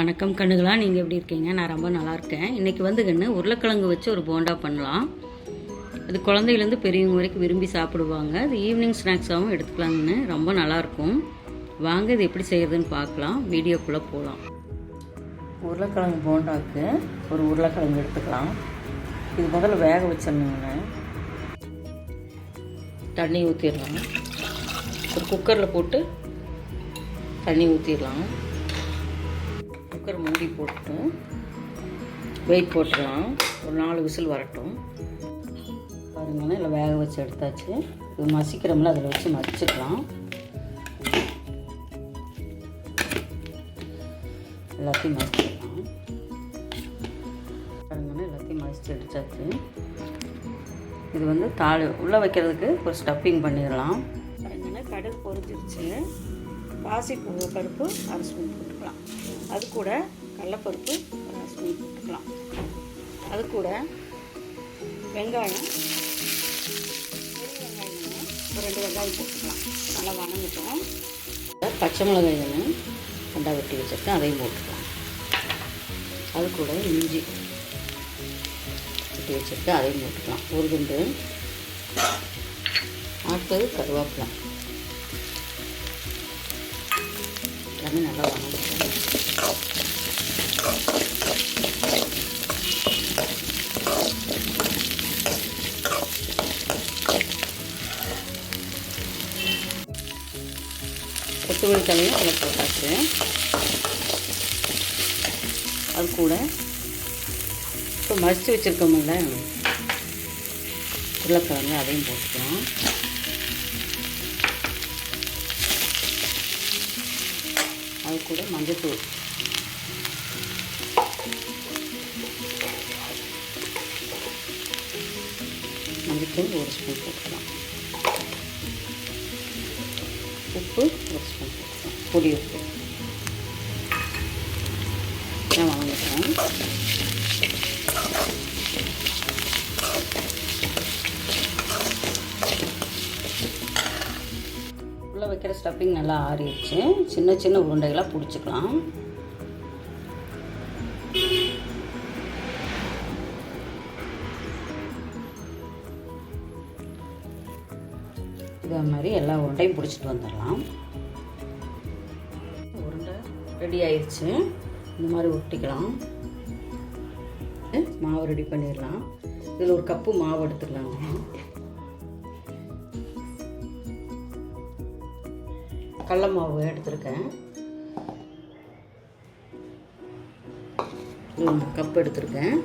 வணக்கம் கண்ணுகளா, நீங்கள் எப்படி இருக்கீங்க? நான் ரொம்ப நல்லா இருக்கேன். இன்றைக்கி வந்துங்கன்னு உருளைக்கிழங்கு வச்சு ஒரு போண்டா பண்ணலாம். அது குழந்தையிலேருந்து பெரியவங்க வரைக்கும் விரும்பி சாப்பிடுவாங்க. அது ஈவினிங் ஸ்நாக்ஸாகவும் எடுத்துக்கலாங்கன்னு ரொம்ப நல்லாயிருக்கும். வாங்க இது எப்படி செய்கிறதுன்னு பார்க்கலாம். வீடியோக்குள்ளே போகலாம். உருளைக்கிழங்கு போண்டாவுக்கு ஒரு உருளைக்கிழங்கு எடுத்துக்கலாம். இது முதல்ல வேக வச்சிடணுங்க. தண்ணி ஊற்றிடலாம். ஒரு குக்கரில் போட்டு தண்ணி ஊற்றிடலாம். குக்கர் மூடி போட்டு வெயிட் போட்டுடலாம். ஒரு 4 விசில் வரட்டும். பாருங்கன்னா இல்லை வேக வச்சு எடுத்தாச்சு. இது மசிக்கிறோம்ல, அதில் வச்சு மசிச்சுக்கலாம். எல்லாத்தையும் மசிச்சிடலாம். பாருங்கன்னா எல்லாத்தையும் மசிச்சு எடுத்தாச்சு. இது வந்து உள்ளே வைக்கிறதுக்கு ஒரு ஸ்டஃப்பிங் பண்ணிடலாம். பாருங்கன்னா கடுகு பொரிஞ்சிருச்சு. பாசி பருப்பு 1/2 ஸ்பூன் போட்டுக்கலாம். அது கூட கடலைப்பருப்பு 1/2 ஸ்பூன் போட்டுக்கலாம். அது கூட வெங்காயம், பெரிய வெங்காயம் ஒரு 2 வெங்காயம் போட்டுக்கலாம். நல்லா வணங்கிட்டோம். பச்சை மிளகாய் 2 வெட்டி வச்சுருக்கேன், அதையும் போட்டுக்கலாம். அது கூட இஞ்சி வெட்டி வச்சுருக்கேன், அதையும் போட்டுக்கலாம். ஒரு துண்டு. அடுத்தது கருவேப்பிலை. எல்லாமே நல்லா வணங்கிட்டோம். கொத்தமல்லி தலையும் அதில் போட்டாச்சு. அது கூட இப்போ மசித்து வச்சுருக்கோம்ல உருளைக்கிழங்கு, அதையும் போட்டுக்கலாம். அது கூட மஞ்சத்தூள், மஞ்சத்தூள் 1 ஸ்பூன் போட்டுக்கலாம். உப்பு 1 ஸ்பூன் போட்டுக்கலாம். பொடி உப்பு வணங்கிக்கலாம். உள்ளே வைக்கிற ஸ்டஃப்பிங் நல்லா ஆறிடுச்சு. சின்ன சின்ன உருண்டைகளாக பிடிச்சிக்கலாம். இதே மாதிரி எல்லா உருண்டையும் பிடிச்சிட்டு வந்துடலாம். உருண்டை ரெடி ஆயிடுச்சு. இந்த மாதிரி ஒட்டிக்கலாம். மாவு ரெடி பண்ணிடலாம். இதில் 1 கப்பு மாவு எடுத்துக்கலாங்க. கடல மாவு எடுத்துருக்கேன். 1 கப் எடுத்துருக்கேன்.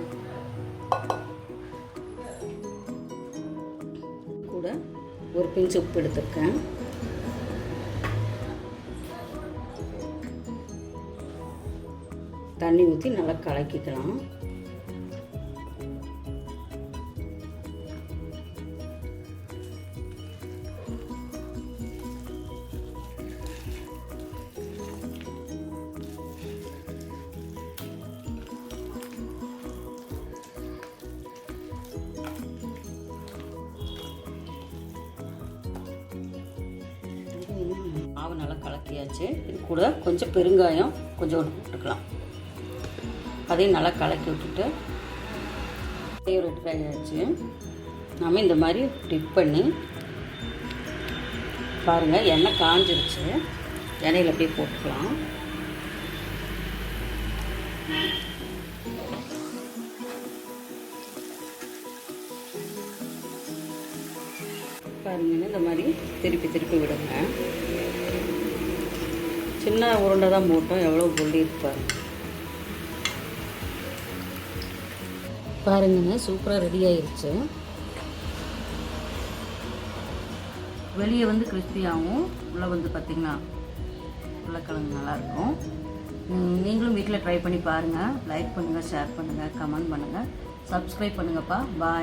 கூட 1 பிஞ்ச் உப்பு எடுத்துருக்கேன். தண்ணி ஊற்றி நல்லா கலக்கிக்கலாம். மாவு நல்லா கலக்கியாச்சு. இது கூட கொஞ்சம் பெருங்காயம் கொஞ்சம் போட்டுக்கலாம். அதையும் நல்லா கலக்கி விட்டுட்டு ரெடி ஆகிடுச்சு. நம்ம இந்த மாதிரி டிப் பண்ணி பாருங்கள், எண்ணெய் காஞ்சிருச்சு. எண்ணெயில் அப்படியே போட்டுக்கலாம். பாருங்கன்னு இந்த மாதிரி திருப்பி திருப்பி விடுங்க. சின்ன உருண்டை தான் போட்டோம், எவ்வளோ பொல்லி இருப்பாரு பாருங்கன்னு. சூப்பராக ரெடி ஆயிடுச்சு. வெளியே வந்து கிறிஸ்பியாகவும், உள்ளே வந்து பார்த்திங்கன்னா உருளைக்கிழங்கு நல்லாயிருக்கும். நீங்களும் வீட்டில் ட்ரை பண்ணி பாருங்கள். லைக் பண்ணுங்கள், ஷேர் பண்ணுங்கள், கமெண்ட் பண்ணுங்கள், சப்ஸ்கிரைப் பண்ணுங்கப்பா. பாய்.